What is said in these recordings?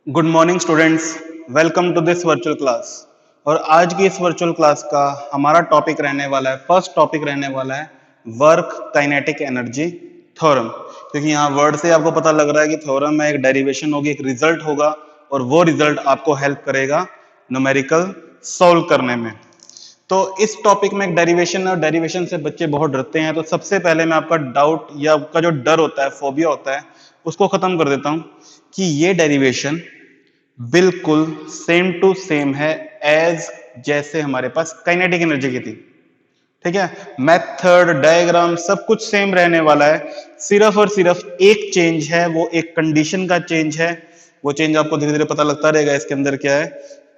Good morning students, welcome to this virtual class. और आज की इस वर्चुअल क्लास का हमारा टॉपिक रहने वाला है, फर्स्ट टॉपिक रहने वाला है वर्क काइनेटिक एनर्जी थ्योरम। क्योंकि यहाँ वर्ड से आपको पता लग रहा है कि थ्योरम में एक डेरिवेशन होगी, एक रिजल्ट होगा और वो रिजल्ट आपको हेल्प करेगा न्यूमेरिकल सॉल्व करने में। तो इस टॉपिक में एक डेरिवेशन है और डेरिवेशन से बच्चे बहुत डरते हैं। तो सबसे पहले मैं आपका डाउट या आपका जो डर होता है, फोबिया होता है, उसको खत्म कर देता हूं कि ये डेरिवेशन बिल्कुल सेम टू सेम है एज जैसे हमारे पास काइनेटिक एनर्जी की थी। ठीक है, मेथड डायग्राम सब कुछ सेम रहने वाला है। सिर्फ और सिर्फ एक चेंज है, वो एक कंडीशन का चेंज है। वो चेंज आपको धीरे धीरे पता लगता रहेगा इसके अंदर क्या है।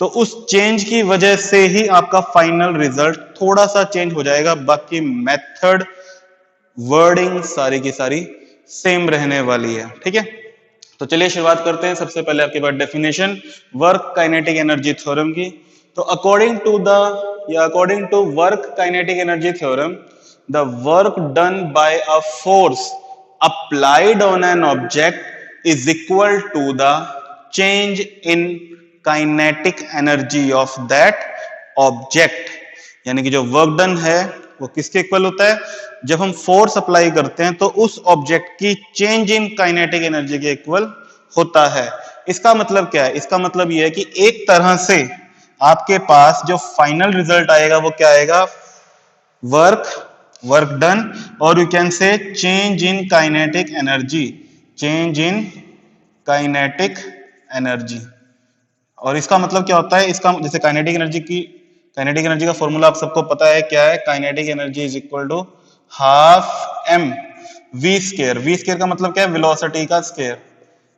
तो उस चेंज की वजह से ही आपका फाइनल रिजल्ट थोड़ा सा चेंज हो जाएगा, बाकी मेथड वर्डिंग सारी की सारी सेम रहने वाली है। ठीक है, तो चलिए शुरुआत करते हैं। सबसे पहले आपके पास definition work kinetic energy theorem की। तो according to work kinetic energy theorem, the work done by a force applied on an object is equal to the change in kinetic energy of that object. यानी कि जो work done है वो किसके equal होता है? जब हम फोर्स अप्लाई करते हैं तो उस ऑब्जेक्ट की चेंज इन काइनेटिक एनर्जी के इक्वल होता है। इसका मतलब क्या है? इसका मतलब यह है कि एक तरह से आपके पास जो फाइनल रिजल्ट आएगा वो क्या आएगा? वर्क डन, और you can say change in kinetic energy, change in kinetic energy. और इसका मतलब क्या होता है? इसका जैसे काइनेटिक एनर्जी का फॉर्मूला आप सबको पता है क्या है? Kinetic energy is equal to half m v square. V square का मतलब क्या है? वेलोसिटी का स्केयर।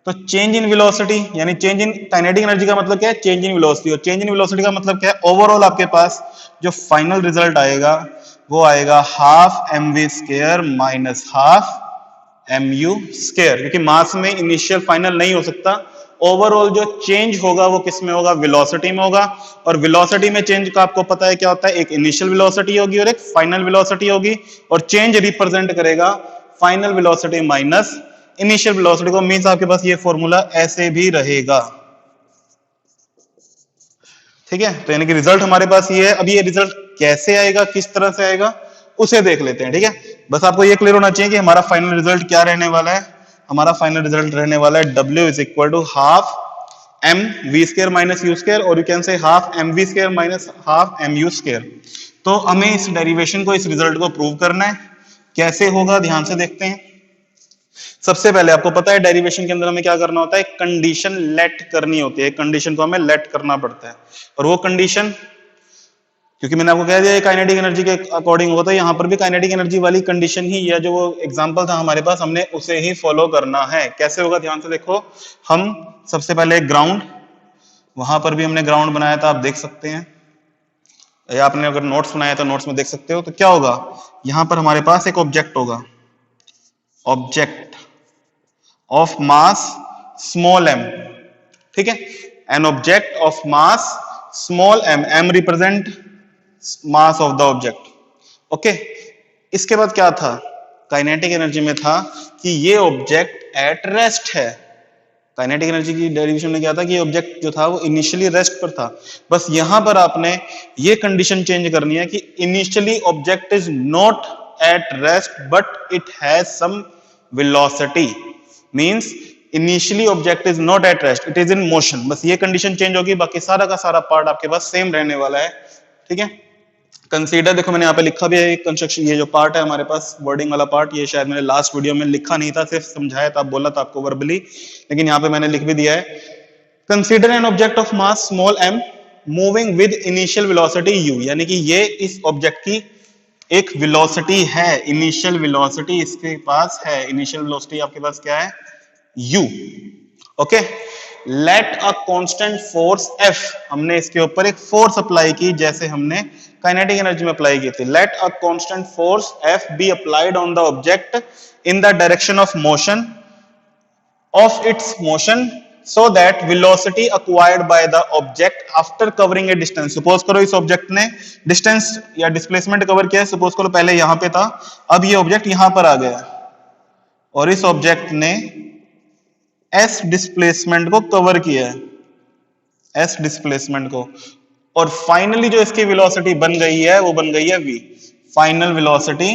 तो चेंज इन वेलोसिटी यानी चेंज इन काइनेटिक एनर्जी का मतलब क्या है? Change in velocity. और चेंज इन वेलोसिटी का मतलब क्या है? ओवरऑल आपके पास जो फाइनल रिजल्ट आएगा वो आएगा half m v square minus half m u square. क्योंकि मास में इनिशियल फाइनल नहीं हो सकता, ओवरऑल जो चेंज होगा वो किस में होगा? वेलोसिटी में होगा। और वेलोसिटी में चेंज का आपको पता है क्या होता है? एक इनिशियल वेलोसिटी होगी और एक फाइनल वेलोसिटी होगी, और चेंज रिप्रेजेंट करेगा final velocity minus initial velocity को। मींस आपके पास ये फॉर्मूला ऐसे भी रहेगा। ठीक है, तो यानी कि रिजल्ट हमारे पास ये है। अब ये रिजल्ट कैसे आएगा, किस तरह से आएगा, उसे देख लेते हैं। ठीक है, बस आपको ये क्लियर होना चाहिए कि हमारा फाइनल रिजल्ट क्या रहने वाला है। हमारा फाइनल रिजल्ट रहने वाला है W is equal to half m v square minus u square, और you can say half m v square minus half m u square. तो हमें इस डेरिवेशन को, इस रिजल्ट को प्रूव करना है। कैसे होगा, ध्यान से देखते हैं। सबसे पहले आपको पता है डेरिवेशन के अंदर हमें क्या करना होता है? कंडीशन लेट करनी होती है। कंडीशन को हमें लेट करना पड़ता है, और वो कंडीशन, क्योंकि मैंने आपको कह दिया काइनेटिक एनर्जी के अकॉर्डिंग होता है, यहां पर भी काइनेटिक एनर्जी वाली कंडीशन ही है। जो वो एग्जांपल था हमारे पास, हमने उसे ही फॉलो करना है। कैसे होगा, ध्यान से देखो। हम सबसे पहले ग्राउंड, वहां पर भी हमने ग्राउंड बनाया था, आप देख सकते हैं, या आपने अगर नोट्स बनाया तो नोट्स में देख सकते हो। तो क्या होगा, यहां पर हमारे पास एक ऑब्जेक्ट होगा, object of mass small m. ठीक है, an object of mass small m, m represent mass of the object. Okay, इसके बाद क्या था? काइनेटिक एनर्जी में था कि ये ऑब्जेक्ट एट रेस्ट है। काइनेटिक एनर्जी की डेरिवेशन में क्या था कि ये ऑब्जेक्ट जो था वो इनिशियली रेस्ट पर था। बस यहां पर आपने ये कंडीशन चेंज करनी है कि initially object is not at rest but it has some velocity. Means initially object is not at rest, it is in motion. बस ये कंडीशन चेंज होगी, बाकी सारा का सारा पार्ट आपके पास सेम रहने वाला है। ठीक है, कंसीडर, देखो मैंने यहाँ पे लिखा भी है कंस्ट्रक्शन, ये जो पार्ट है हमारे पास वर्डिंग वाला पार्ट, ये शायद मैंने लास्ट वीडियो में लिखा नहीं था, सिर्फ समझाया था, बोला था आपको वर्बली, लेकिन यहाँ पे मैंने लिख भी दिया है। Consider N object of mass small am moving with initial velocity u, यानी कि ये इस ऑब्जेक्ट की एक वेलोसिटी है, इनिशियल वेलोसिटी इसके पास है। इनिशियल वेलोसिटी आपके पास क्या है? u। Okay, let a constant force F, हमने इसके ऊपर एक फोर्स अप्लाई की जैसे हमने काइनेटिक एनर्जी में अप्लाई की थी। Let a constant force F be applied on the object in the direction of motion of its motion so that velocity acquired by the object after covering a distance। Suppose करो इस object ने distance या displacement cover किया है। Suppose करो पहले यहां पे था, अब ये ऑब्जेक्ट यहां पर आ गया, और इस ऑब्जेक्ट ने एस डिस्प्लेसमेंट को कवर किया है, एस डिस्प्लेसमेंट को, और फाइनली जो इसकी वेलोसिटी बन गई है वो बन गई है v। फाइनल वेलोसिटी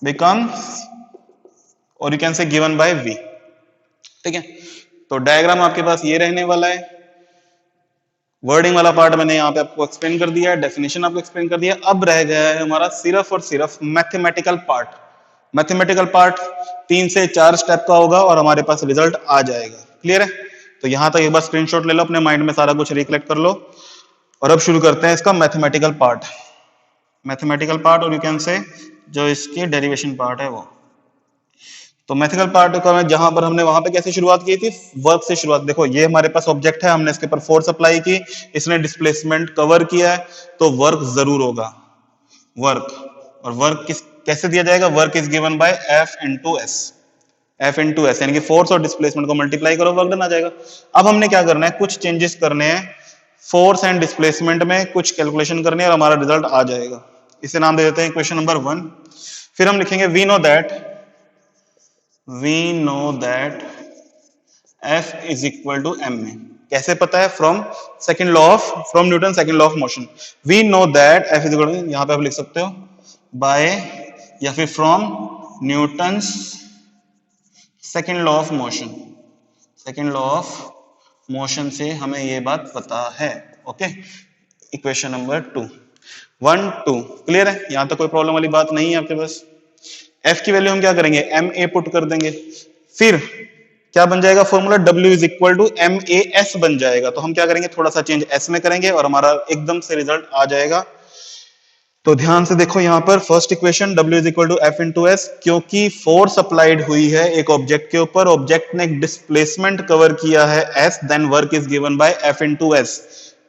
बिकम्स, और यू कैन से गिवन बाय v। ठीक है, तो डायग्राम आपके पास ये रहने वाला है। वर्डिंग वाला पार्ट मैंने यहाँ पे आपको एक्सप्लेन कर दिया है, डेफिनेशन आपको एक्सप्लेन कर दिया। अब रह गया है हमारा सिर्फ और सिर्फ मैथमेटिकल पार्ट। मैथमेटिकल पार्ट 3 से 4 स्टेप का होगा और हमारे पास रिजल्ट आ जाएगा। क्लियर है? तो यहां तक एक बार स्क्रीनशॉट ले लो, अपने माइंड में सारा कुछ रिकलेक्ट कर लो, और अब शुरू करते हैं इसका मैथमेटिकल पार्ट। मैथमेटिकल पार्ट, और यू कैन से जो इसकी डेरिवेशन पार्ट है वो। तो मैथमेटिकल पार्ट का जहां पर हमने वहां पे कैसे शुरुआत की थी, वर्क से शुरुआत। देखो ये हमारे पास ऑब्जेक्ट है, हमने इसके ऊपर फोर्स अप्लाई की, इसने डिस्प्लेसमेंट कवर किया है, तो वर्क जरूर होगा, वर्क। और वर्क किस कैसे दिया जाएगा, work is given by F into s. F into S यानी कि फोर्स और डिस्प्लेसमेंट को मल्टीप्लाई करो, वर्क डन आ जाएगा। अब हमने क्या करना है, कुछ चेंजेस करने हैं फोर्स एंड डिस्प्लेसमेंट में, कुछ कैलकुलेशन करनी है और हमारा रिजल्ट आ जाएगा। इसे नाम दे देते हैं क्वेश्चन नंबर 1। फिर हम लिखेंगे we know that F is equal to m a. कैसे पता है, from Newton second law of motion. We know that F is equal to, यहां पे आप लिख सकते हो बाय, या फिर from Newton second law of motion. Second law of motion से हमें ये बात पता है। ओके, इक्वेशन नंबर 2, 1 2 क्लियर है? यहां तक कोई प्रॉब्लम वाली बात नहीं है आपके पास। F की वैल्यू हम क्या करेंगे, एम ए पुट कर देंगे। फिर क्या बन जाएगा formula, W is equal to m a s बन जाएगा। तो हम क्या करेंगे, थोड़ा सा चेंज S में करेंगे और हमारा एकदम से रिजल्ट आ जाएगा। तो ध्यान से देखो यहां पर first equation W is equal to F into s, क्योंकि फोर्स अप्लाइड हुई है एक ऑब्जेक्ट के ऊपर, ऑब्जेक्ट ने एक डिस्प्लेसमेंट कवर किया है S, then work is given by F into s.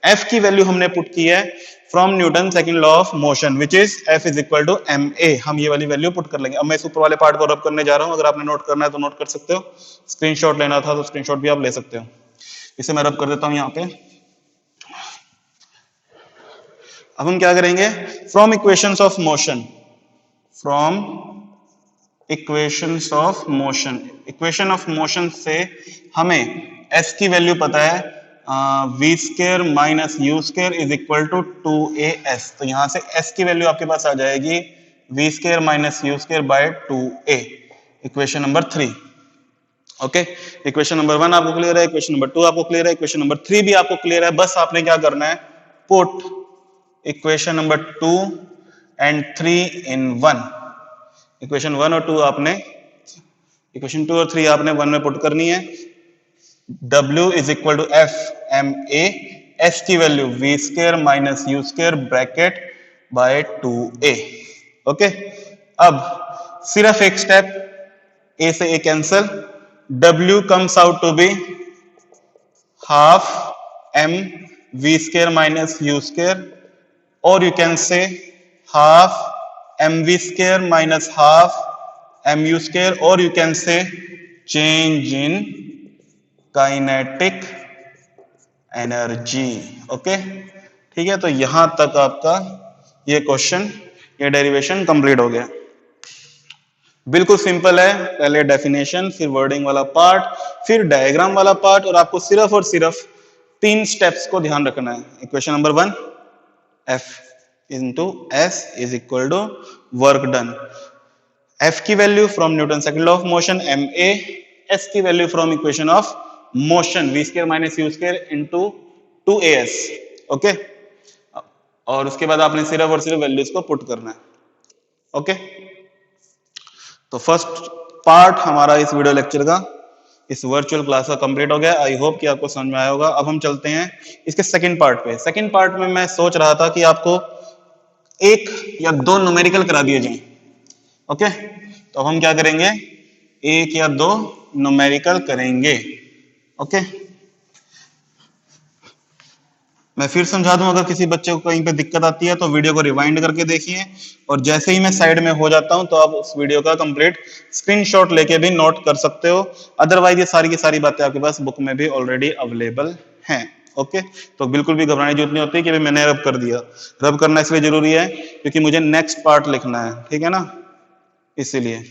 F की वैल्यू हमने पुट की है from Newton second law of motion, which is F is equal to m a. हम ये वाली वैल्यू पुट कर लेंगे। अब मैं इस ऊपर वाले पार्ट को रब करने जा रहा हूं, अगर आपने नोट करना है तो नोट कर सकते हो, स्क्रीनशॉट लेना था तो स्क्रीनशॉट भी आप ले सकते हो। इसे मैं रब कर देता हूं यहां पे। अब हम क्या करेंगे, from equations of motion, from equations of motion, equation of motion से हमें S की वैल्यू पता है, v square minus u square is equal to 2as। तो यहां से S की वैल्यू आपके पास आ जाएगी v square minus u square by 2a, equation number 3। Okay, equation number 1 आपको क्लियर है, इक्वेशन नंबर 2 आपको क्लियर है, इक्वेशन नंबर 3 भी आपको क्लियर है। बस आपने क्या करना है, put equation number 2 and 3 in 1। Equation 1 और 2 आपने, इक्वेशन 2 और 3 आपने 1 में पुट करनी है। W is equal to f m a, s की value v square minus u square bracket by 2a। Okay, अब सिर्फ एक स्टेप, a से a cancel, W comes out to be half m v square minus u square, और you can say half m v square minus half m u square, और you can say change in kinetic energy. Okay, ठीक है, तो यहां तक आपका ये question, ये डेरिवेशन कंप्लीट हो गया। बिल्कुल सिंपल है, पहले डेफिनेशन, फिर वर्डिंग वाला पार्ट, फिर डायग्राम वाला पार्ट, और आपको सिर्फ और सिर्फ 3 स्टेप्स को ध्यान रखना है। Equation number 1, F into S is equal to work done. F की value from Newton second law of motion m a, S की value from equation of motion v square minus u square into 2as। Okay, और उसके बाद आपने सिर्फ और सिर्फ values को पुट करना है। ओके, तो फर्स्ट पार्ट हमारा इस वीडियो लेक्चर का, इस वर्चुअल क्लास का कंप्लीट हो गया। आई होप कि आपको समझ में आया होगा। अब हम चलते हैं इसके सेकंड पार्ट पे। सेकंड पार्ट में मैं सोच रहा था कि आपको 1 या 2 न्यूमेरिकल करा दिए जाएं। ओके, तो हम क्या करेंगे, 1 या 2 न्यूमेरिकल करेंगे। ओके, मैं फिर समझा दूं, अगर किसी बच्चे को कहीं पे दिक्कत आती है तो वीडियो को रिवाइंड करके देखिए, और जैसे ही मैं साइड में हो जाता हूं तो आप उस वीडियो का कंप्लीट स्क्रीनशॉट लेके भी नोट कर सकते हो। अदरवाइज ये सारी की सारी बातें आपके पास बुक में भी ऑलरेडी अवेलेबल हैं। ओके, तो बिल्कुल भी घबराने की जरूरत नहीं होती कि भाई मैंने रब कर दिया। रब करना इसलिए जरूरी है क्योंकि मुझे नेक्स्ट पार्ट लिखना है, ठीक है ना, इसीलिए।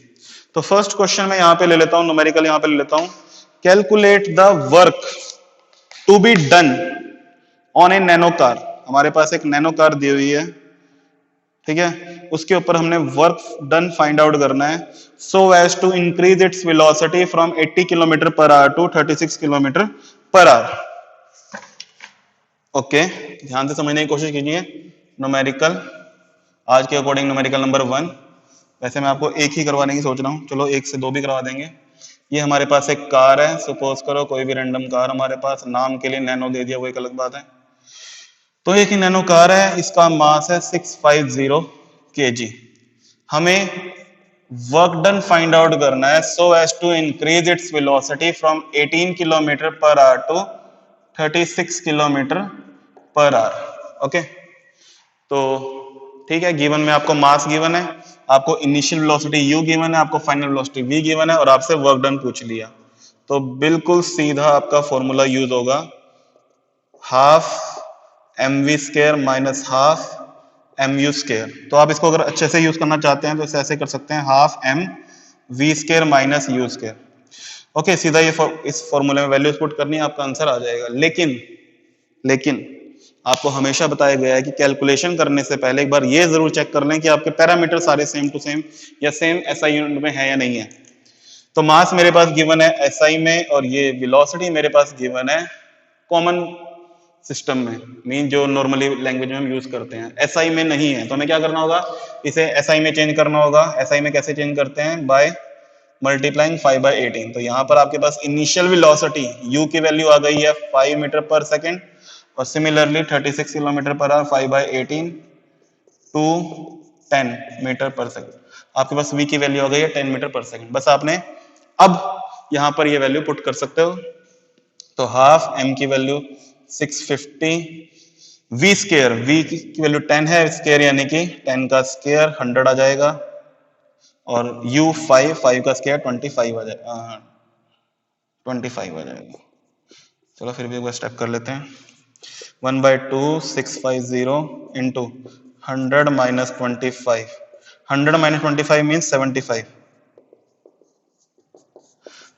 तो फर्स्ट क्वेश्चन मैं यहां पे ले लेता हूं, न्यूमेरिकल यहां पे ले लेता हूं। Calculate the work to be done on a nano car. हमारे पास एक नैनो कार दी हुई है, ठीक है, उसके ऊपर हमने वर्क डन फाइंड आउट करना है, so as to increase its velocity from 80 kilometre per hour to 36 kilometre per hour. Okay, ध्यान से समझने की कोशिश कीजिए। न्यूमेरिकल आज के अकॉर्डिंग न्यूमेरिकल नंबर 1, वैसे मैं आपको एक ही करवाने की सोच रहा हूँ, चलो एक से दो भी करवा देंगे। ये हमारे पास एक कार है, सपोज करो कोई भी रैंडम कार हमारे पास, नाम के लिए नैनो दे दिया, वो एक अलग बात है। तो एक ही नैनो कार है, इसका मास है 650 kg। हमें वर्क डन फाइंड आउट करना है so as to increase its velocity from 18 kilometre per hour to 36 kilometre per hour. Okay, तो ठीक है, गिवन में आपको मास गिवन है, आपको इनिशियल वेलोसिटी u गिवन है, आपको फाइनल वेलोसिटी v गिवन है, और आपसे वर्क डन पूछ लिया, तो बिल्कुल सीधा आपका फॉर्मूला यूज होगा, half mv square minus half mu square. तो आप इसको अगर अच्छे से यूज करना चाहते हैं तो इसे ऐसे कर सकते हैं, half m v square minus u square. Okay, सीधा ये इस फॉर्मूले में वैल्यूज पुट करनी है, आपका आंसर आ जाएगा। लेकिन आपको हमेशा बताया गया है कि कैलकुलेशन करने से पहले एक बार ये जरूर चेक कर लें कि आपके पैरामीटर सारे सेम टू सेम या सेम एसआई यूनिट में है या नहीं है। तो मास मेरे पास गिवन है एसआई में, और ये वेलोसिटी मेरे पास गिवन है कॉमन सिस्टम में, मीन जो नॉर्मली लैंग्वेज में हम यूज करते हैं, एसआई में नहीं है। तो हमें क्या करना होगा, इसे एसआई में चेंज करना होगा। एसआई में कैसे चेंज करते हैं, बाय मल्टीप्लाइंग 5/18। तो यहाँ पर आपके पास इनिशियल वेलोसिटी u की वैल्यू आ गई है 5 मीटर पर सेकेंड, और similarly 36 kilometre per hour 5/18 to 10 metre per second. आपके पास v की वैल्यू आ गई है 10 मीटर पर सेकेंड। बस आपने अब यहाँ पर ये वैल्यू पुट कर सकते हो। तो हाफ m की वैल्यू 650, v स्क्वायर, v की वैल्यू 10 है, स्क्वायर यानी कि 10 का स्क्वायर 100 आ जाएगा, और u 5 का स्क्वायर 25 आ जाएगा, 25 आ जाएगा। चलो फिर भी एक बार स्टेप कर लेते हैं। 1/2 650 इंटू 100 माइनस 25, 100 माइनस 25 मीन्स 75।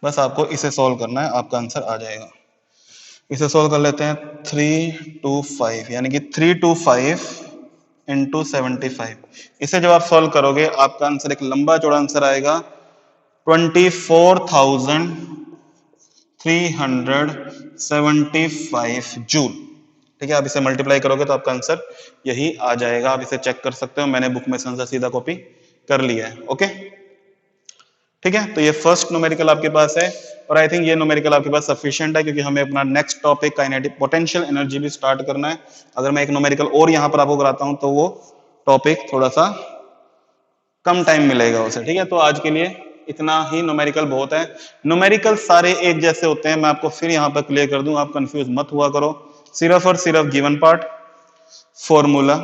बस आपको इसे सॉल्व करना है, आपका आंसर आ जाएगा। इसे सॉल्व कर लेते हैं, 325 यानी कि 325 इंटू 75। इसे जब आप सॉल्व करोगे आपका आंसर एक लंबा चौड़ा आंसर आएगा 24,375 जूल। ठीक है, आप इसे मल्टीप्लाई करोगे तो आपका आंसर यही आ जाएगा। आप इसे चेक कर सकते हो, मैंने बुक में से आंसर सीधा कॉपी कर लिया है। ओके, ठीक है, तो ये फर्स्ट न्यूमेरिकल आपके पास है, और आई थिंक ये न्यूमेरिकल आपके पास सफिशिएंट है, क्योंकि हमें अपना next topic kinetic potential energy भी स्टार्ट करना है। अगर मैं एक न्यूमेरिकल और यहाँ पर आपको कराता हूँ तो वो टॉपिक थोड़ा सा कम टाइम मिलेगा उसे। ठीक है, तो आज के लिए इतना ही, न्यूमेरिकल बहुत है। न्यूमेरिकल सारे एक जैसे होते हैं, मैं आपको फिर यहाँ पर क्लियर कर दूं, आप कंफ्यूज मत हुआ करो। सिर्फ और सिर्फ गिवन पार्ट, फॉर्मूला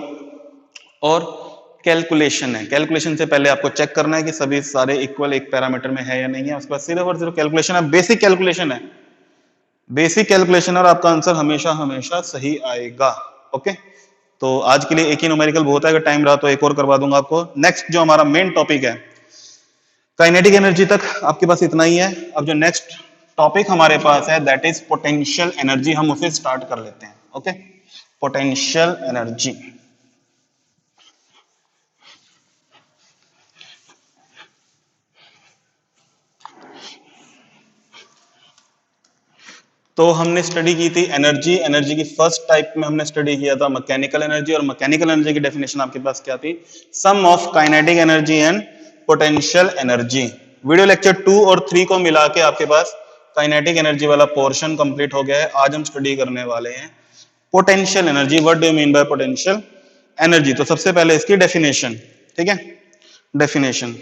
और कैलकुलेशन है। कैलकुलेशन से पहले आपको चेक करना है कि सभी सारे इक्वल एक पैरामीटर में है या नहीं है। उसके बाद सिर्फ और सिर्फ कैलकुलेशन है, बेसिक कैलकुलेशन है, बेसिक कैलकुलेशन, और आपका आंसर हमेशा हमेशा सही आएगा। ओके, तो आज के लिए एक ही न्यूमेरिकल बहुत है, अगर टाइम रहा तो एक और करवा दूंगा आपको। नेक्स्ट जो हमारा मेन टॉपिक है काइनेटिक एनर्जी तक आपके पास इतना ही है। अब जो नेक्स्ट टॉपिक हमारे पास है दैट इज पोटेंशियल एनर्जी, हम उसे स्टार्ट कर लेते हैं। Okay, potential energy. तो हमने स्टडी की थी एनर्जी। एनर्जी की फर्स्ट टाइप में हमने स्टडी किया था मैकेनिकल एनर्जी, और मैकेनिकल एनर्जी की डेफिनेशन आपके पास क्या थी, sum of kinetic energy and potential energy. Video lecture 2 और 3 को मिला के आपके पास काइनेटिक एनर्जी वाला पोर्शन कंप्लीट हो गया है। आज हम स्टडी करने वाले हैं potential energy. What do you mean by potential energy? तो सबसे पहले इसकी डेफिनेशन, ठीक है, डेफिनेशन।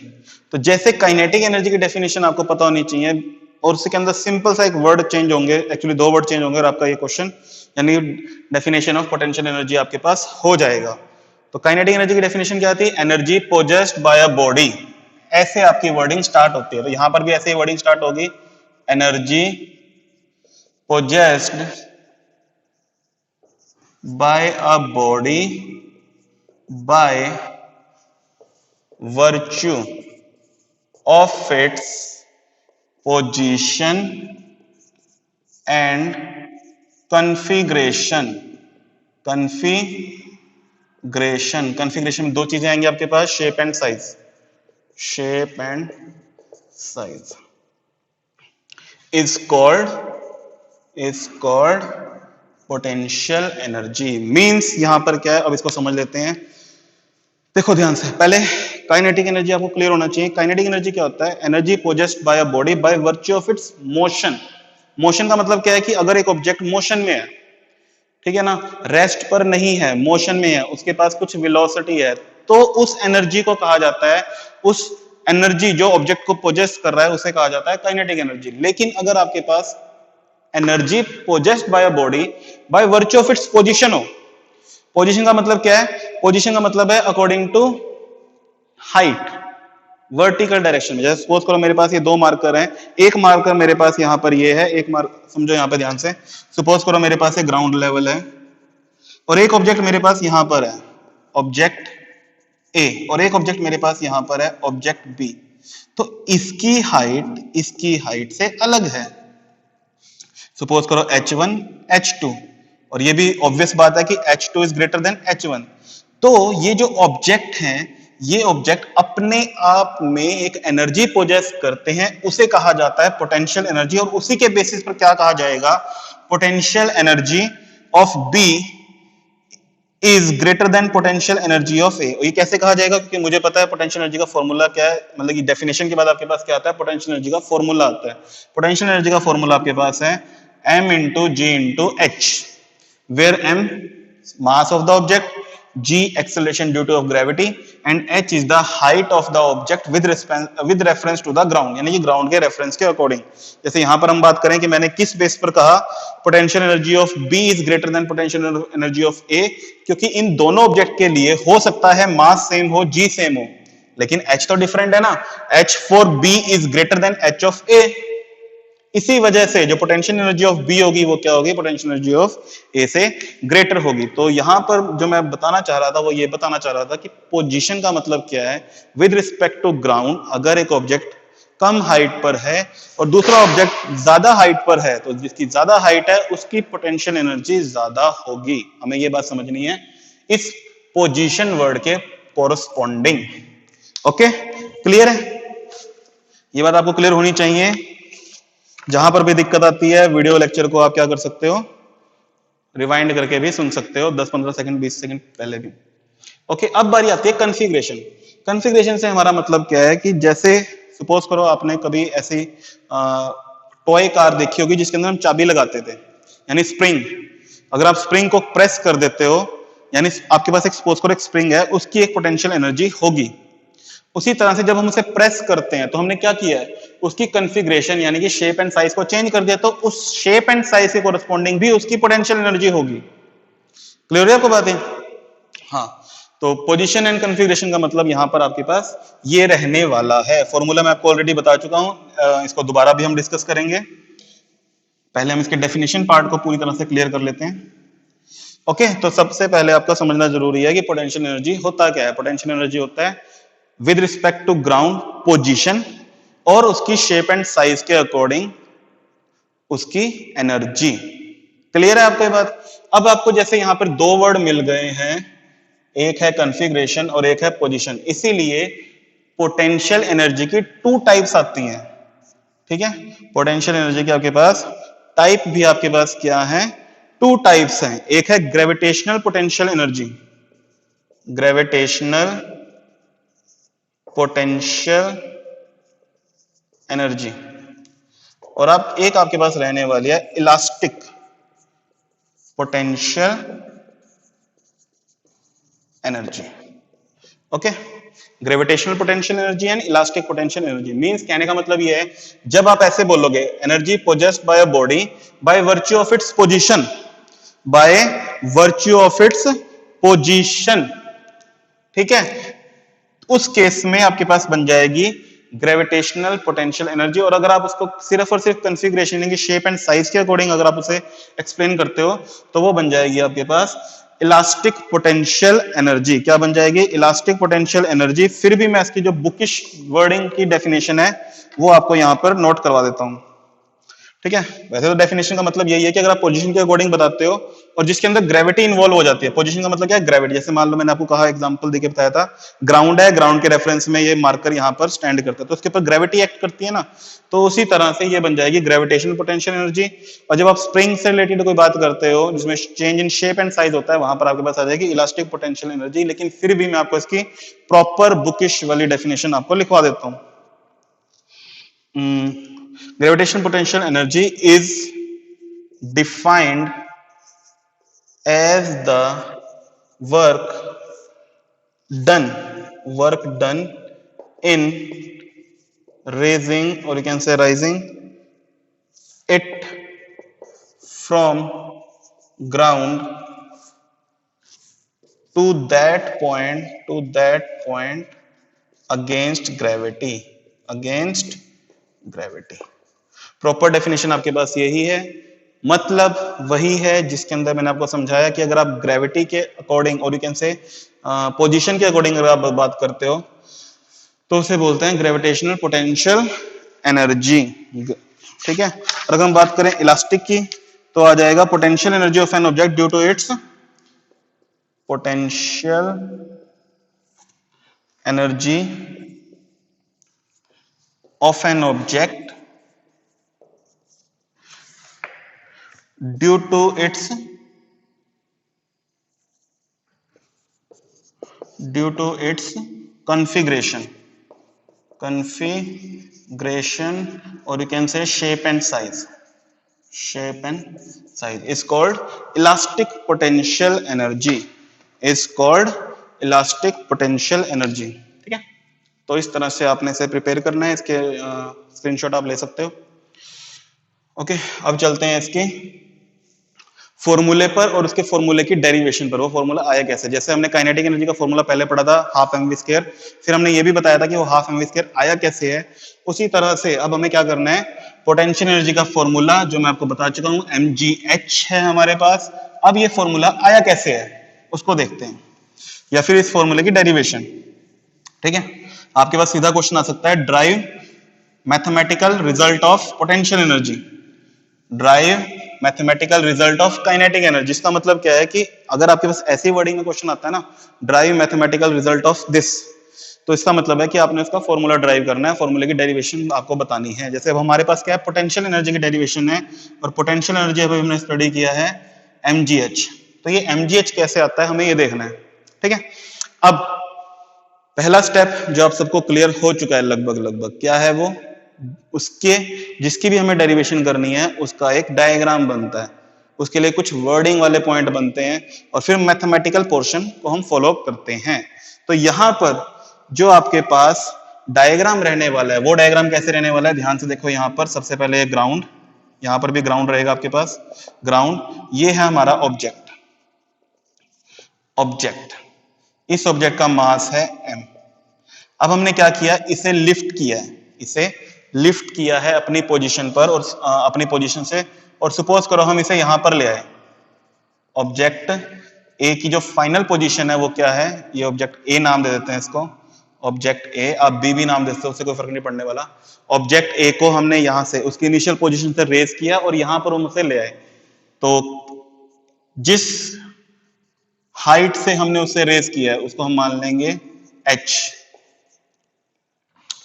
तो जैसे काइनेटिक एनर्जी की डेफिनेशन आपको पता होनी चाहिए, और उसके अंदर सिंपल सा एक वर्ड चेंज होंगे, एक्चुअली 2 वर्ड चेंज होंगे, और आपका ये क्वेश्चन यानी डेफिनेशन ऑफ पोटेंशियल एनर्जी आपके पास हो जाएगा। तो काइनेटिक एनर्जी की डेफिनेशन क्या आती है, energy possessed by a body. ऐसे आपकी वर्डिंग स्टार्ट होती है, तो यहां पर भी ऐसे ही वर्डिंग स्टार्ट होगी, energy possessed by a body by virtue of its position and configuration. Configuration में दो चीजें आएंगी आपके पास, shape and size. Shape and size is called potential energy. Means यहां पर क्या है, अब इसको समझ लेते हैं। देखो ध्यान से, पहले काइनेटिक एनर्जी आपको क्लियर होना चाहिए। काइनेटिक एनर्जी क्या होता है? Energy possessed by a body by virtue of its motion. Motion का मतलब क्या है कि अगर एक ऑब्जेक्ट मोशन में है, ठीक है ना, रेस्ट पर नहीं है, मोशन में है, उसके पास कुछ वेलोसिटी है, तो उस एनर्जी को कहा जाता है, उस एनर्जी जो ऑब्जेक्ट को पोजेस कर रहा है उसे कहा जाता है काइनेटिक एनर्जी। लेकिन अगर आपके पास energy possessed by a body by virtue of its position हो, पोजीशन का मतलब क्या है? पोजीशन का मतलब है according to height, vertical direction में। जैसे सपोज करो मेरे पास ये दो मार्कर हैं, एक मार्कर मेरे पास यहां पर ये है, एक मार्क समझो यहां पे ध्यान से। सपोज करो मेरे पास एक ग्राउंड लेवल है और एक ऑब्जेक्ट मेरे पास यहां पर है, ऑब्जेक्ट ए, और एक ऑब्जेक्ट मेरे पास यहां पर है, ऑब्जेक्ट बी। तो इसकी हाइट से अलग है। सपोज करो H1 H2, और ये भी ऑब्वियस बात है कि H2 is greater then H1। तो ये जो ऑब्जेक्ट हैं, ये ऑब्जेक्ट अपने आप में एक एनर्जी पोजेस करते हैं, उसे कहा जाता है पोटेंशियल एनर्जी। और उसी के बेसिस पर क्या कहा जाएगा? Potential energy of B is greater than potential energy of A. ये कैसे कहा जाएगा? क्योंकि मुझे पता है पोटेंशियल एनर्जी का फॉर्मूला क्या है, मतलब कि डेफिनेशन के बाद आपके पास क्या आता है? पोटेंशियल एनर्जी का फॉर्मूला आता है। पोटेंशियल एनर्जी का फॉर्मूला आपके पास है m into g into h, where m mass of the object, g acceleration due to of gravity and h is the height of the object with reference to the ground, यानी कि ground के reference के according. जैसे यहां पर हम बात करें कि मैंने किस बेस पर कहा potential energy of b is greater than potential energy of a, क्योंकि इन दोनों ऑब्जेक्ट के लिए हो सकता है मास सेम हो, g सेम हो, लेकिन h तो डिफरेंट है ना। h for b is greater then h of a। इसी वजह से जो पोटेंशियल एनर्जी ऑफ बी होगी वो क्या होगी? पोटेंशियल एनर्जी ऑफ ए से ग्रेटर होगी। तो यहां पर जो मैं बताना चाह रहा था वो ये बताना चाह रहा था कि पोजीशन का मतलब क्या है विद रिस्पेक्ट टू ग्राउंड। अगर एक ऑब्जेक्ट कम हाइट पर है और दूसरा ऑब्जेक्ट ज्यादा हाइट पर है, तो जिसकी ज्यादा हाइट है उसकी पोटेंशियल एनर्जी ज्यादा होगी। हमें ये बात समझनी है इस पोजीशन वर्ड के कोरस्पॉन्डिंग। ओके, क्लियर है? ये बात आपको क्लियर होनी चाहिए। जहां पर भी दिक्कत आती है वीडियो लेक्चर को आप क्या कर सकते हो? रिवाइंड करके भी सुन सकते हो, 10-15 सेकंड 20 सेकंड पहले भी। ओके, अब बारी आती है कॉन्फ़िगरेशन। कॉन्फ़िगरेशन से हमारा मतलब क्या है कि जैसे सपोज करो आपने कभी ऐसी टॉय कार देखी होगी जिसके अंदर हम चाबी लगाते थे, यानी स्प्रिंग। अगर आप स्प्रिंग को प्रेस कर देते हो, यानी आपके पास एक सपोज करो एक स्प्रिंग है, उसकी एक पोटेंशियल एनर्जी होगी। उसी तरह से जब हम उसे प्रेस करते हैं तो हमने क्या किया है? उसकी कॉन्फ़िगरेशन यानी कि शेप एंड साइज को चेंज कर दिया, तो उस शेप एंड साइज के कोरस्पॉन्डिंग भी उसकी पोटेंशियल एनर्जी होगी। क्लियर है आपको बातें? हाँ, तो पोजीशन एंड कॉन्फ़िगरेशन का मतलब यहां पर आपके पास ये रहने वाला है। फॉर्मूला मैं आपको ऑलरेडी बता चुका हूं, इसको दोबारा भी हम डिस्कस करेंगे। पहले हम इसके डेफिनेशन पार्ट को पूरी तरह से क्लियर कर लेते हैं। ओके, तो सबसे पहले आपका समझना जरूरी है कि पोटेंशियल एनर्जी होता क्या है। पोटेंशियल एनर्जी होता है with respect to ground position और उसकी शेप एंड साइज के अकॉर्डिंग उसकी एनर्जी। क्लियर है आपको ये बात? अब आपको जैसे यहां पर दो वर्ड मिल गए हैं, एक है कॉन्फ़िगरेशन और एक है पोजीशन, इसीलिए पोटेंशियल एनर्जी की टू टाइप्स आती हैं। ठीक है, पोटेंशियल एनर्जी के आपके पास टाइप भी आपके पास क्या है? टू टाइप्स हैं। एक है gravitational potential energy, gravitational potential energy, और आप एक आपके पास रहने वाली है elastic potential energy. Okay, gravitational potential energy and elastic potential energy. Means कहने का मतलब ये है, जब आप ऐसे बोलोगे energy possessed by a body by virtue of its position, bye virtue of its position, ठीक है, उस केस में आपके पास बन जाएगी ग्रेविटेशनल पोटेंशियल एनर्जी। और अगर आप उसको सिर्फ और सिर्फ कॉन्फ़िगरेशन की शेप एंड साइज के अकॉर्डिंग अगर आप उसे एक्सप्लेन करते हो तो वो बन जाएगी आपके पास इलास्टिक पोटेंशियल एनर्जी क्या बन जाएगी? Elastic potential energy. फिर भी मैं इसकी जो बुकिश वर्डिंग की डेफिनेशन है वो आपको यहां पर नोट करवा देता हूं, ठीक है। वैसे तो डेफिनेशन का मतलब यही है कि अगर आप पोजीशन के अकॉर्डिंग बताते हो और जिसके अंदर ग्रेविटी इन्वॉल्व हो जाती है, पोजीशन का मतलब क्या है? ग्रेविटी। जैसे मान लो मैंने आपको कहा, एग्जांपल देके बताया था, ग्राउंड है, ग्राउंड के रेफरेंस में ये मार्कर यहां पर स्टैंड करता है, तो उसके ऊपर ग्रेविटी एक्ट करती है ना, तो उसी तरह से ये बन जाएगी ग्रेविटेशनल पोटेंशियल एनर्जी। और जब आप स्प्रिंग से रिलेटेड कोई बात करते हो जिसमें change in shape and size होता है, वहां पर आपके पास आ जाएगी इलास्टिक पोटेंशियल एनर्जी। लेकिन फिर भी मैं आपको इसकी प्रॉपर बुकिश वाली डेफिनेशन आपको लिखवा देता हूं। Gravitational potential energy is defined as the work done in raising, or you can say rising it from ground to that point against gravity, proper definition आपके पास यही है। मतलब वही है जिसके अंदर मैंने आपको समझाया कि अगर आप ग्रेविटी के अकॉर्डिंग, और यू कैन से पोजीशन के अकॉर्डिंग अगर आप बात करते हो तो उसे बोलते हैं ग्रेविटेशनल पोटेंशियल एनर्जी, ठीक है। और अगर हम बात करें इलास्टिक की तो आ जाएगा potential energy of an object due to its potential energy of an object due to its configuration, or you can say shape and size is called elastic potential energy, ठीक है। तो इस तरह से आपने इसे प्रिपेयर करना है, इसके स्क्रीनशॉट आप ले सकते हो। ओके, अब चलते हैं इसके फॉर्मूले पर और उसके फॉर्मूले की डेरिवेशन पर। वो फॉर्मूला आया कैसे? जैसे हमने काइनेटिक एनर्जी का फॉर्मूला पहले पढ़ा था, हाफ एम वी स्क्वायर, फिर हमने ये भी बताया था कि वो हाफ एम वी स्क्वायर आया कैसे है। उसी तरह से अब हमें क्या करना है, पोटेंशियल एनर्जी का फॉर्मूला जो मैं आपको बता चुका हूं, mgh है हमारे पास। अब ये फॉर्मूला आया कैसे है उसको देखते हैं, या फिर इस फॉर्मूले की डेरिवेशन, ठीक है। आपके पास सीधा क्वेश्चन आ सकता है, drive mathematical result of potential energy, drive mathematical result of kinetic energy. इसका मतलब क्या है कि अगर आपके पास ऐसी वर्डिंग में क्वेश्चन आता है ना, drive mathematical result of this, तो इसका मतलब है कि आपने उसका फॉर्मूला ड्राइव करना है, फॉर्मूले की डेरिवेशन आपको बतानी है। जैसे अब हमारे पास क्या है, पोटेंशियल एनर्जी की डेरिवेशन है, और पोटेंशियल एनर्जी अभी हमने स्टडी किया है mgh। तो ये mgh कैसे आता है हमें ये देखना है, ठीक है। अब पहला स्टेप जो आप सबको क्लियर हो चुका है लगभग, क्या है वो, उसके जिसकी भी हमें डेरिवेशन करनी है उसका एक डायग्राम बनता है, उसके लिए कुछ वर्डिंग वाले पॉइंट बनते हैं, और फिर मैथमेटिकल पोर्शन को हम फॉलो करते हैं। तो यहां पर जो आपके पास डायग्राम रहने वाला है, वो डायग्राम कैसे रहने वाला है, ध्यान से देखो। यहां पर सबसे पहले ग्राउंड, यहां पर भी ग्राउंड रहेगा आपके पास, ग्राउंड, ये है हमारा ऑब्जेक्ट, इस ऑब्जेक्ट का मास है m। अब हमने क्या किया, इसे लिफ्ट किया है अपनी पोजीशन पर, और अपनी पोजीशन से, और सपोज करो हम इसे यहां पर ले आए। ऑब्जेक्ट ए की जो फाइनल पोजीशन है वो क्या है, ये ऑब्जेक्ट ए नाम दे देते हैं इसको, ऑब्जेक्ट ए, आप बी भी नाम देते हो, उससे कोई फर्क नहीं पड़ने वाला। ऑब्जेक्ट ए को हमने यहां से उसकी इनिशियल पोजीशन से रेज किया और यहां पर हम उसे ले आए। तो जिस हाइट से हमने उसे रेज किया है उसको हम मान लेंगे h,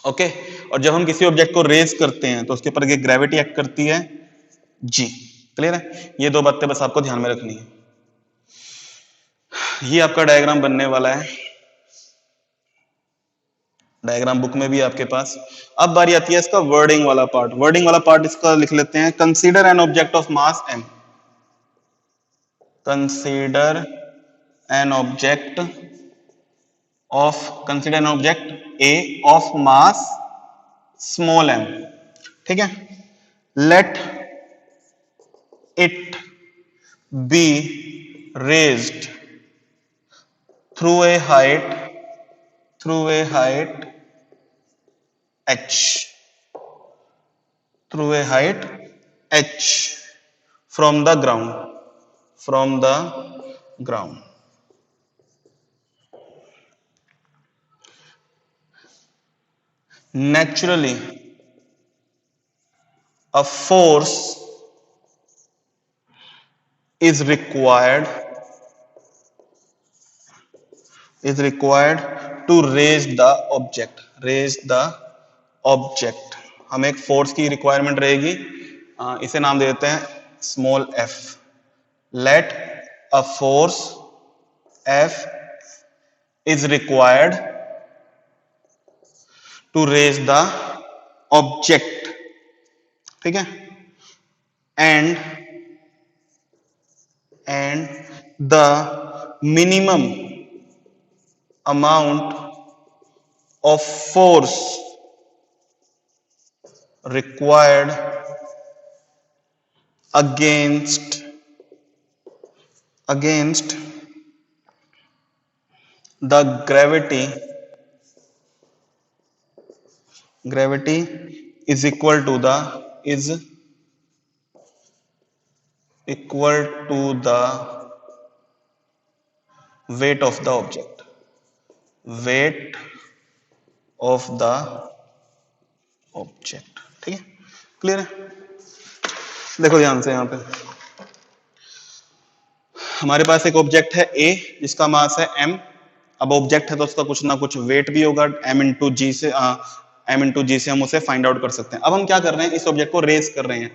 ओके। और जब हम किसी ऑब्जेक्ट को रेज करते हैं तो उसके ऊपर ग्रेविटी एक्ट करती है g, क्लियर है। ये दो बातें बस आपको ध्यान में रखनी है। ये आपका डायग्राम बनने वाला है, डायग्राम बुक में भी आपके पास। अब बारी आती है इसका वर्डिंग वाला पार्ट, इसका लिख लेते हैं, consider N object of mass m, consider an object A of mass small m, ठीक है। Let it be raised through a height h from the ground. Naturally, a force is required to raise the object. हमें एक force की requirement रहेगी, इसे नाम दे देते हैं small f. Let a force F is required to raise the object, ठीक है, and the minimum amount of force required against the gravity is equal to the weight of the object. ठीक है, clear है? देखो ध्यान से, यहां पे हमारे पास एक ऑब्जेक्ट है A जिसका मास है m. अब ऑब्जेक्ट है तो उसका कुछ ना कुछ वेट भी होगा, m इंटू जी से हम उसे फाइंड आउट कर सकते हैं. अब हम क्या कर रहे हैं, इस ऑब्जेक्ट को रेज कर रहे हैं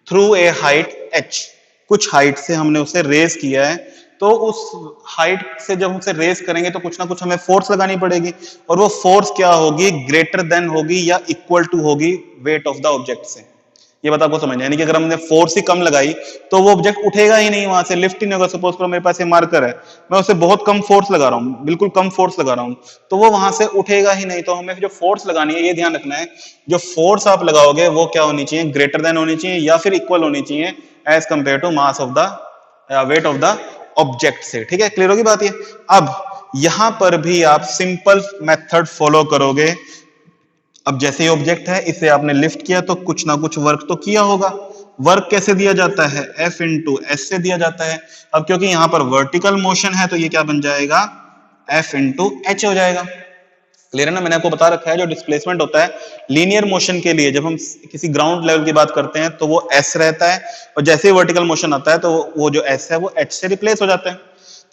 थ्रू ए हाइट h. कुछ हाइट से हमने उसे रेज किया है, तो उस हाइट से जब हम उसे रेज करेंगे तो कुछ ना कुछ हमें फोर्स लगानी पड़ेगी, और वो फोर्स क्या होगी, ग्रेटर देन होगी या इक्वल टू होगी वेट ऑफ द ऑब्जेक्ट से. ये बात आपको समझना है, यानी कि अगर हमने फोर्स ही कम लगाई तो वो ऑब्जेक्ट उठेगा ही नहीं, वहां से लिफ्ट ही नहीं होगा. सपोज करो मेरे पास ये मार्कर है, मैं उसे बहुत कम फोर्स लगा रहा हूँ, बिल्कुल कम फोर्स लगा रहा हूँ, तो वो वहां से उठेगा ही नहीं. तो हमें जो फोर्स लगानी है, ये ध्यान रखना है, जो फोर्स आप लगाओगे वो क्या होनी चाहिए, ग्रेटर देन होनी चाहिए या फिर इक्वल होनी चाहिए as compare to mass of the weight of the object से. ठीक है, क्लियर होगी बात ये? अब यहां पर भी आप सिंपल मेथड फॉलो करोगे. अब जैसे ये ऑब्जेक्ट है, इसे आपने लिफ्ट किया तो कुछ ना कुछ वर्क तो किया होगा. वर्क कैसे दिया जाता है, F इंटू एस से दिया जाता है. अब क्योंकि यहां पर वर्टिकल मोशन है तो ये क्या बन जाएगा, F इंटू एच हो जाएगा. क्लियर है ना? मैंने आपको बता रखा है जो डिस्प्लेसमेंट होता है लीनियर मोशन के लिए, जब हम किसी ग्राउंड लेवल की बात करते हैं तो वो S रहता है, और जैसे ही वर्टिकल मोशन आता है तो वो जो S है वो H से रिप्लेस हो जाता है.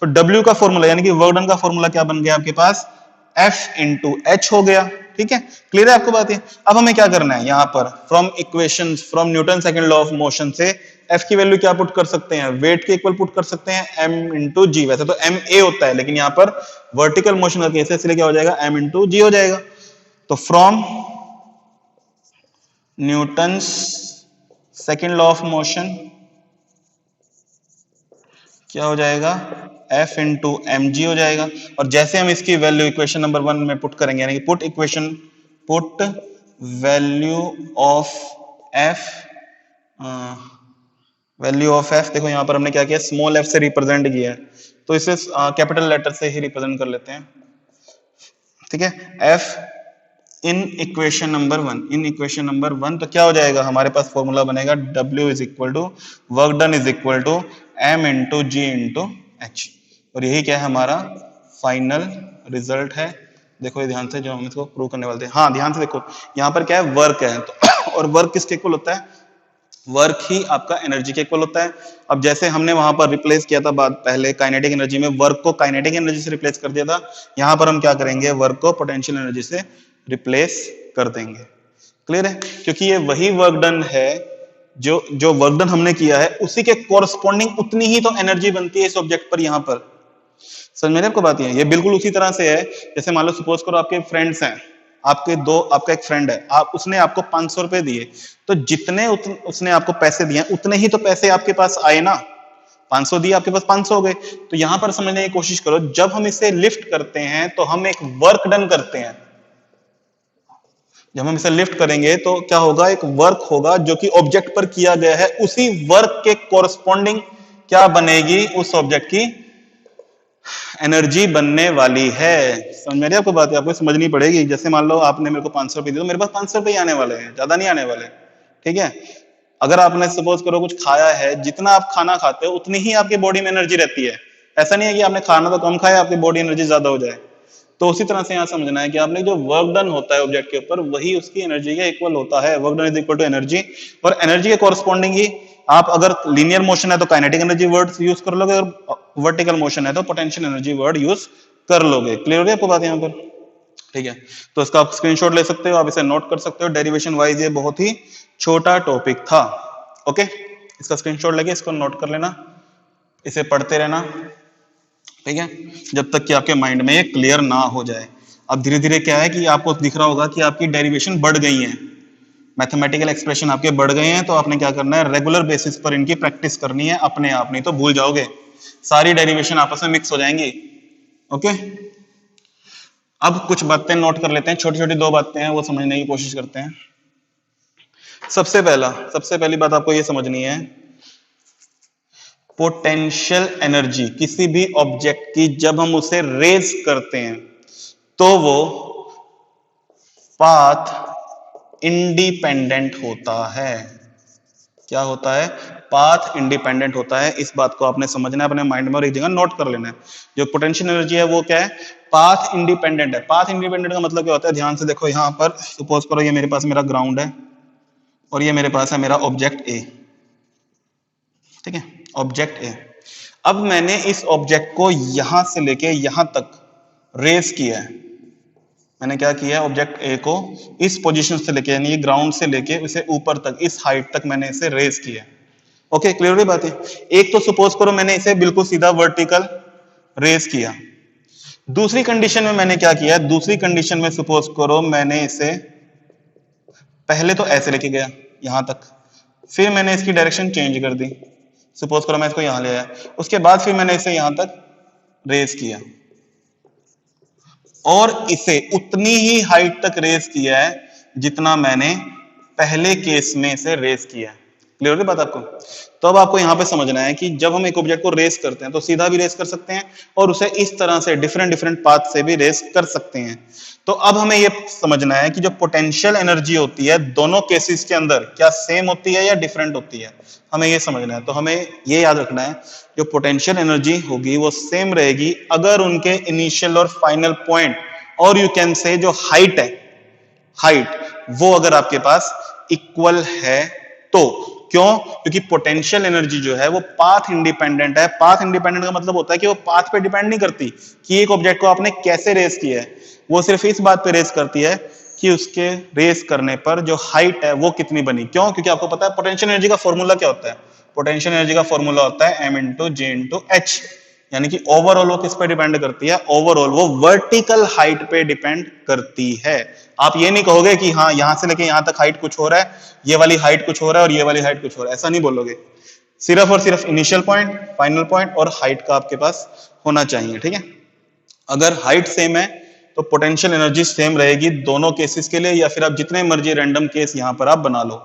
तो W का फॉर्मूला यानी कि वर्क डन का फॉर्मूला क्या बन गया आपके पास, F इंटू एच हो गया. ठीक है, क्लियर है आपको बात है? अब हमें क्या करना है, यहां पर from Newton second law of motion से F की वैल्यू क्या पुट कर सकते हैं, वेट के इक्वल पुट कर सकते हैं, m इंटू जी. वैसे तो m a होता है, लेकिन यहां पर वर्टिकल मोशन का केस है, इसलिए क्या हो जाएगा, m इंटू जी हो जाएगा. तो from Newton second law of motion क्या हो जाएगा, F इंटू एम जी हो जाएगा. और जैसे हम इसकी वैल्यू इक्वेशन नंबर 1 में पुट करेंगे, यानी कि पुट वैल्यू ऑफ F, देखो यहां पर हमने क्या किया, स्मॉल f से रिप्रेजेंट किया है, तो इसे कैपिटल लेटर से ही रिप्रेजेंट कर लेते हैं. ठीक है, F इन इक्वेशन नंबर 1, तो क्या हो जाएगा, हमारे पास फॉर्मूला बनेगा W is equal to work done is equal to m into g into h. और यही क्या है, हमारा फाइनल रिजल्ट है. देखो ये ध्यान से, जो हम इसको प्रूव करने वाले थे. हाँ ध्यान से देखो, यहाँ पर क्या है, वर्क है, तो और वर्क किसके इक्वल होता है, वर्क ही आपका एनर्जी के इक्वल होता है. अब जैसे हमने वहां पर रिप्लेस किया था पहले काइनेटिक एनर्जी में, वर्क को काइनेटिक एनर्जी से रिप्लेस कर दिया था, यहां पर हम क्या करेंगे, वर्क को पोटेंशियल एनर्जी से रिप्लेस कर देंगे. क्लियर है? क्योंकि ये वही वर्क डन है, जो वर्क डन हमने किया है उसी के कोरस्पॉन्डिंग उतनी ही तो एनर्जी बनती है इस ऑब्जेक्ट पर. यहां पर समझ में आपको बात ये बिल्कुल उसी तरह से है, जैसे मान लो सपोज करो आपके फ्रेंड्स हैं, आपका एक फ्रेंड है, उसने आपको 500 रुपए दिए, तो जितने उसने आपको पैसे दिए उतने ही तो पैसे आपके पास आए ना. 500 दिए, आपके पास 500 हो गए. तो यहां पर समझने की कोशिश करो, जब हम इसे लिफ्ट करते हैं तो हम एक वर्क डन करते हैं. जब हम इसे लिफ्ट करेंगे तो क्या होगा, एक वर्क होगा जो कि ऑब्जेक्ट पर किया गया है, उसी वर्क के कोरस्पॉन्डिंग क्या बनेगी, उस ऑब्जेक्ट की एनर्जी बनने वाली है. समझ में आपको बात है, आपको समझनी पड़ेगी. जैसे मान लो आपने मेरे को 500 रुपए दिए, तो मेरे पास 500 रुपए ही आने वाले हैं, ज्यादा नहीं आने वाले. ठीक है, अगर आपने सपोज करो कुछ खाया है, जितना आप खाना खाते हो उतनी ही आपकी बॉडी में एनर्जी रहती है ऐसा नहीं है कि आपने खाना तो कम खाया आपकी बॉडी एनर्जी ज्यादा हो जाए। तो उसी तरह से यहाँ समझना है कि आपने जो वर्क डन होता है ऑब्जेक्ट के ऊपर वही उसकी एनर्जी के इक्वल होता है। Work done is equal to energy, और एनर्जी के कॉरस्पॉन्डिंग ही आप अगर लीनियर मोशन है तो काइनेटिक एनर्जी वर्ड यूज कर लोगे, और वर्टिकल मोशन है तो पोटेंशियल एनर्जी वर्ड यूज कर लोगे। क्लियर हो गया आपको बात यहाँ पर? ठीक है, तो इसका आप स्क्रीनशॉट ले सकते हो, आप इसे नोट कर सकते हो। डेरिवेशन वाइज ये बहुत ही छोटा टॉपिक था। ओके, इसका स्क्रीनशॉट लेके इसको नोट कर लेना, इसे पढ़ते रहना, ठीक है, जब तक कि आपके माइंड में ये क्लियर ना हो जाए। अब धीरे धीरे क्या है कि आपको दिख रहा होगा कि आपकी डेरिवेशन बढ़ गई है, मैथमेटिकल एक्सप्रेशन आपके बढ़ गए हैं, तो आपने क्या करना है, रेगुलर बेसिस पर इनकी प्रैक्टिस करनी है अपने आप, नहीं तो भूल जाओगे, सारी डेरिवेशन आपस में मिक्स हो जाएंगी। ओके, अब कुछ बातें नोट कर लेते हैं, छोटी छोटी 2 बातें हैं वो समझने की कोशिश करते हैं। सबसे पहली बात आपको ये समझनी है, पोटेंशियल एनर्जी किसी भी ऑब्जेक्ट की जब हम उसे रेज करते हैं तो वो पाथ इंडिपेंडेंट होता है। क्या होता है? पाथ इंडिपेंडेंट होता है। इस बात को आपने समझना है, अपने माइंड में और एक जगह नोट कर लेना है। जो पोटेंशियल एनर्जी है वो क्या है? पाथ इंडिपेंडेंट है। पाथ इंडिपेंडेंट का मतलब क्या होता है? ध्यान से देखो, यहां पर सपोज करो ये मेरे पास मेरा ग्राउंड है और ये मेरे पास है मेरा ऑब्जेक्ट ए, ठीक है, ऑब्जेक्ट ए। अब मैंने इस ऑब्जेक्ट को यहां से लेके यहां तक रेज किया है। मैंने क्या किया है? ऑब्जेक्ट ए को इस पोजीशन से लेके, यानी ग्राउंड से लेके उसे ऊपर तक, इस हाइट तक मैंने इसे रेज किया है। ओके, क्लियर हुई बात है? एक तो सपोज करो मैंने इसे बिल्कुल सीधा वर्टिकल रेज किया। दूसरी कंडीशन में मैंने क्या किया? दूसरी कंडीशन में सपोज करो मैंने इसे पहले तो ऐसे लेके गया यहां तक, फिर मैंने इसकी डायरेक्शन चेंज कर दी। सपोज करो मैं इसको यहां ले आया, उसके बाद फिर मैंने इसे यहां तक रेज किया और इसे उतनी ही हाइट तक रेज किया है जितना मैंने पहले केस में इसे रेज किया है। क्लियर है बात आपको? तो अब आपको यहां पे समझना है कि जब हम एक ऑब्जेक्ट को रेस करते हैं तो सीधा भी रेस कर सकते हैं और उसे इस तरह से डिफरेंट डिफरेंट पाथ से भी रेस कर सकते हैं। तो अब हमें यह समझना है कि जो पोटेंशियल एनर्जी होती है दोनों केसेस के अंदर क्या सेम होती है या डिफरेंट होती है, हमें यह समझना है। तो हमें यह याद रखना है जो पोटेंशियल एनर्जी होगी वो सेम रहेगी अगर उनके इनिशियल और फाइनल पॉइंट, और यू कैन से जो हाइट है, हाइट वो अगर आपके पास इक्वल है तो। क्यों? क्योंकि पोटेंशियल एनर्जी जो है वो पाथ इंडिपेंडेंट है। पाथ इंडिपेंडेंट का मतलब होता है कि वो पाथ पे डिपेंड नहीं करती कि एक ऑब्जेक्ट को आपने कैसे रेस किया है, वो सिर्फ इस बात पे रेस करती है कि उसके रेस करने पर जो हाइट है वो कितनी बनी। क्यों? क्योंकि आपको पता है पोटेंशियल एनर्जी का फॉर्मूला क्या होता है? पोटेंशियल एनर्जी का फॉर्मूला होता है m into J into H, यानी कि ओवरऑल वो किस पे डिपेंड करती है? ओवरऑल वो वर्टिकल हाइट पे डिपेंड करती है। आप ये नहीं कहोगे कि हाँ यहां से लेके यहां तक हाइट कुछ हो रहा है, ये वाली हाइट कुछ हो रहा है और ये वाली हाइट कुछ हो रहा है, ऐसा नहीं बोलोगे। सिर्फ और सिर्फ इनिशियल पॉइंट, फाइनल पॉइंट और हाइट का आपके पास होना चाहिए, ठीक है। अगर हाइट सेम है तो पोटेंशियल एनर्जी सेम रहेगी दोनों केसेस के लिए, या फिर आप जितने मर्जी रैंडम केस यहां पर आप बना लो।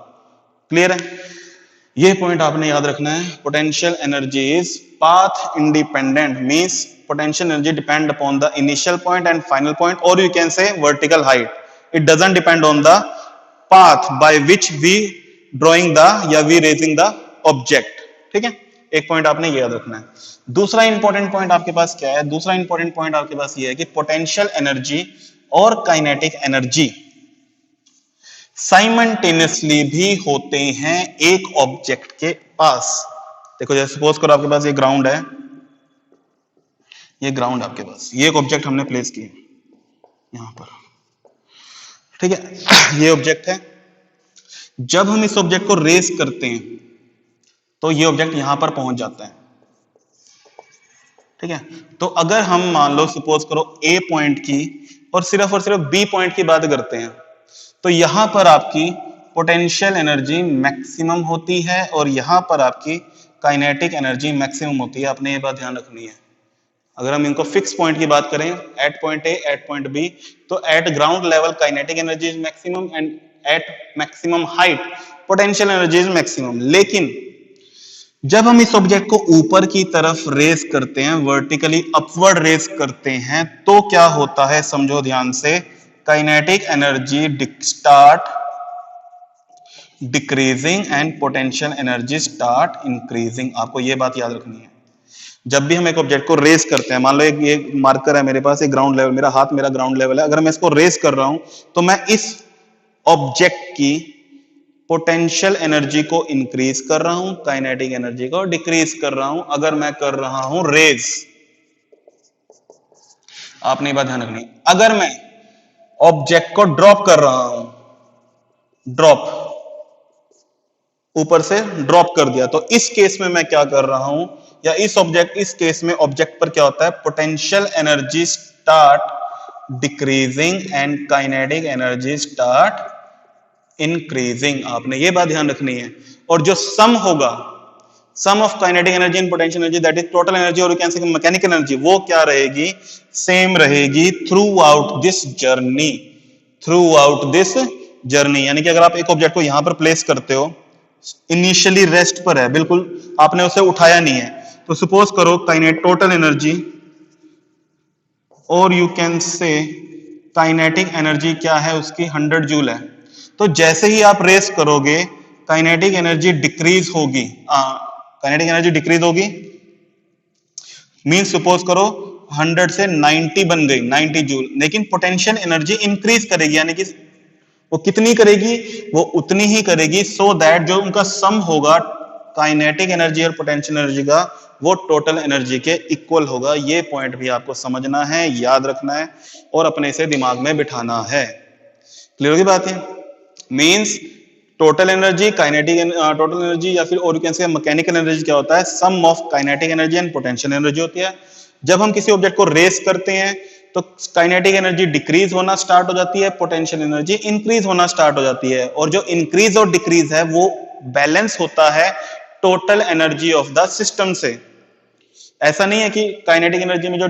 क्लियर है? ये पॉइंट आपने याद रखना है। Potential energy is path independent, means potential energy depend upon the initial point and final point, or you can say vertical height. It doesn't depend on the path by which we drawing the या we raising the object, ठीक है। एक point आपने ये याद रखना है। दूसरा इंपॉर्टेंट पॉइंट आपके पास क्या है? दूसरा इंपॉर्टेंट पॉइंट आपके पास ये है कि पोटेंशियल एनर्जी और काइनेटिक एनर्जी साइमल्टेनियसली भी होते हैं एक ऑब्जेक्ट के पास। देखो जैसे सपोज करो आपके पास ये ग्राउंड है, ये ग्राउंड आपके पास, ये एक ऑब्जेक्ट हमने प्लेस किया यहां पर, ठीक है, ये ऑब्जेक्ट है। जब हम इस ऑब्जेक्ट को रेस करते हैं तो ये ऑब्जेक्ट यहां पर पहुंच जाता है, ठीक है। तो अगर हम मान लो सपोज करो ए पॉइंट की और सिर्फ बी पॉइंट की बात करते हैं तो यहां पर आपकी पोटेंशियल एनर्जी मैक्सिमम होती है और यहां पर आपकी काइनेटिक एनर्जी मैक्सिमम होती है। आपने ये बात ध्यान रखनी है। अगर हम इनको फिक्स पॉइंट की बात करें, at point A at point B, तो at ground level kinetic energy is maximum and at maximum height potential energy is maximum. लेकिन जब हम इस ऑब्जेक्ट को ऊपर की तरफ रेस करते हैं, वर्टिकली अपवर्ड रेस करते हैं, तो क्या होता है समझो ध्यान से, kinetic energy start decreasing and potential energy start increasing. आपको यह बात याद रखनी है। जब भी हम एक ऑब्जेक्ट को रेस करते हैं, मान लो ये मार्कर है मेरे पास, एक ग्राउंड लेवल, मेरा हाथ मेरा ग्राउंड लेवल है, अगर मैं इसको रेस कर रहा हूं तो मैं इस ऑब्जेक्ट की पोटेंशियल एनर्जी को इंक्रीज कर रहा हूं, काइनेटिक एनर्जी को डिक्रीज कर रहा हूं, अगर मैं कर रहा हूं रेस। आपने ये बात ध्यान रखनी। अगर मैं ऑब्जेक्ट को ड्रॉप कर रहा हूं, ड्रॉप, ऊपर से ड्रॉप कर दिया, तो इस केस में मैं क्या कर रहा हूं, या इस केस में ऑब्जेक्ट पर क्या होता है, potential energy start decreasing and kinetic energy start increasing. आपने ये बात ध्यान रखनी है। और जो सम होगा, sum of kinetic energy and potential energy, that is total energy, और you can say mechanical energy, वो क्या रहेगी, सेम रहेगी throughout this journey, throughout this journey. यानी कि अगर आप एक ऑब्जेक्ट को यहां पर प्लेस करते हो, इनिशियली रेस्ट पर है, बिल्कुल आपने उसे उठाया नहीं है, तो सपोज करो टोटल एनर्जी, और यू कैन से काइनेटिक एनर्जी क्या है उसकी, 100 जूल है। तो जैसे ही आप रेस करोगे काइनेटिक एनर्जी डिक्रीज होगी, काइनेटिक एनर्जी डिक्रीज होगी, मीन सपोज करो 100 से 90 बन गई, 90 जूल, लेकिन पोटेंशियल एनर्जी इंक्रीज करेगी, यानी कि वो कितनी करेगी, वो उतनी ही करेगी, सो दैट जो उनका सम होगा काइनेटिक एनर्जी और पोटेंशियल एनर्जी का, वो टोटल एनर्जी के इक्वल होगा। ये पॉइंट भी आपको समझना है, याद रखना है और अपने से दिमाग में बिठाना है। क्लियर होगी बात है? Means total energy, total energy या फिर और कैन से मैकेनिकल एनर्जी क्या होता है, sum of kinetic energy and potential energy होती है। जब हम किसी ऑब्जेक्ट को रेस करते हैं तो काइनेटिक एनर्जी डिक्रीज होना स्टार्ट हो जाती है, पोटेंशियल एनर्जी इंक्रीज होना स्टार्ट हो जाती है, और जो इंक्रीज और डिक्रीज है वो बैलेंस होता है total energy of the system से। ऐसा नहीं है कि काइनेटिक एनर्जी में जो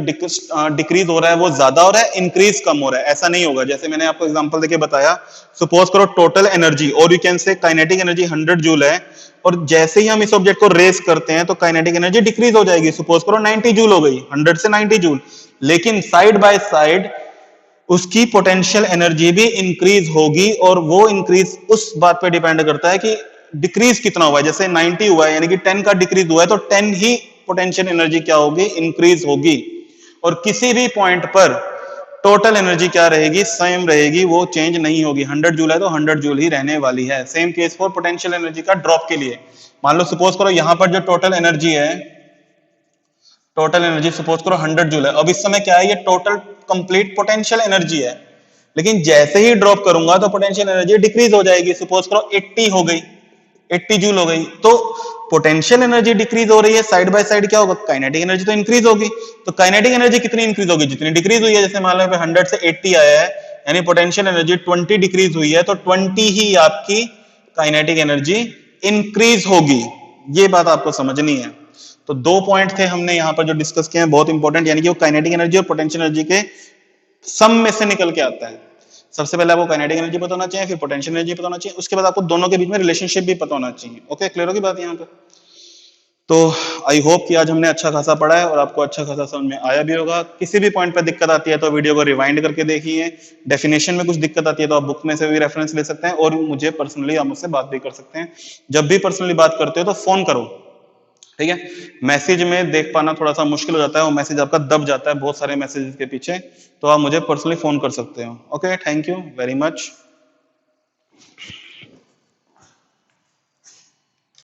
डिक्रीज हो रहा है वो ज्यादा हो रहा है, इंक्रीज कम हो रहा है, ऐसा नहीं होगा। जैसे मैंने आपको एग्जांपल देके बताया, सपोज करो टोटल एनर्जी और यू कैन से काइनेटिक एनर्जी 100 जूल है, और जैसे ही हम इस ऑब्जेक्ट को रेस करते हैं तो काइनेटिक एनर्जी डिक्रीज हो जाएगी, सपोज करो 90 जूल हो गई, 100 से 90 जूल, लेकिन साइड बाय साइड उसकी पोटेंशियल एनर्जी भी इंक्रीज होगी, और वो इंक्रीज उस बात पे डिपेंड करता है कि डिक्रीज कितना हुआ है। जैसे 90 हुआ है यानी कि 10 का डिक्रीज हुआ है, तो 10 ही पोटेंशियल एनर्जी क्या होगी, इंक्रीज होगी। और किसी भी पॉइंट पर टोटल एनर्जी क्या रहेगी, सेम रहेगी, वो चेंज नहीं होगी। 100 जूल है तो 100 जूल ही रहने वाली है। Same case for potential energy का ड्रॉप के लिए। मान लो सपोज करो यहां पर जो टोटल एनर्जी है, टोटल एनर्जी सपोज करो 100 जूल है, अब इस समय क्या है, ये टोटल कंप्लीट पोटेंशियल एनर्जी है, लेकिन जैसे ही ड्रॉप करूंगा तो पोटेंशियल एनर्जी डिक्रीज हो जाएगी, सपोज करो 80 हो गई, 80 जूल हो गई। तो पोटेंशियल एनर्जी डिक्रीज हो रही है, साइड बाय साइड क्या होगा, काइनेटिक एनर्जी तो इंक्रीज होगी। तो काइनेटिक एनर्जी कितनी इंक्रीज होगी, जितनी डिक्रीज हुई है। जैसे मान लो 100 से 80 आया है, यानी पोटेंशियल एनर्जी 20 डिक्रीज हुई है, तो 20 ही आपकी काइनेटिक एनर्जी इंक्रीज होगी। ये बात आपको समझनी है। तो दो पॉइंट थे हमने यहाँ पर जो डिस्कस किए हैं, बहुत इंपॉर्टेंट, यानी कि वो काइनेटिक एनर्जी और पोटेंशियल एनर्जी के सम में से निकल के आता है। सबसे पहले आपको काइनेटिक एनर्जी पता होना चाहिए, फिर पोटेंशियल एनर्जी पता होना चाहिए, उसके बाद आपको दोनों के बीच में रिलेशनशिप भी पता होना चाहिए। ओके, क्लियर होगी बात यहाँ पे? तो आई होप कि आज हमने अच्छा खासा पढ़ा है और आपको अच्छा खासा समझ में आया भी होगा। किसी भी पॉइंट पे दिक्कत आती है तो वीडियो को रिवाइंड करके देखिए। डेफिनेशन में कुछ दिक्कत आती है तो आप बुक में से भी रेफरेंस ले सकते हैं, और मुझे पर्सनली आप मुझसे बात भी कर सकते हैं। जब भी पर्सनली बात करते हो तो फोन करो, ठीक है? मैसेज में देख पाना थोड़ा सा मुश्किल हो जाता है, वो मैसेज आपका दब जाता है बहुत सारे मैसेजेस के पीछे, तो आप मुझे पर्सनली फोन कर सकते हो। Okay, thank you very much.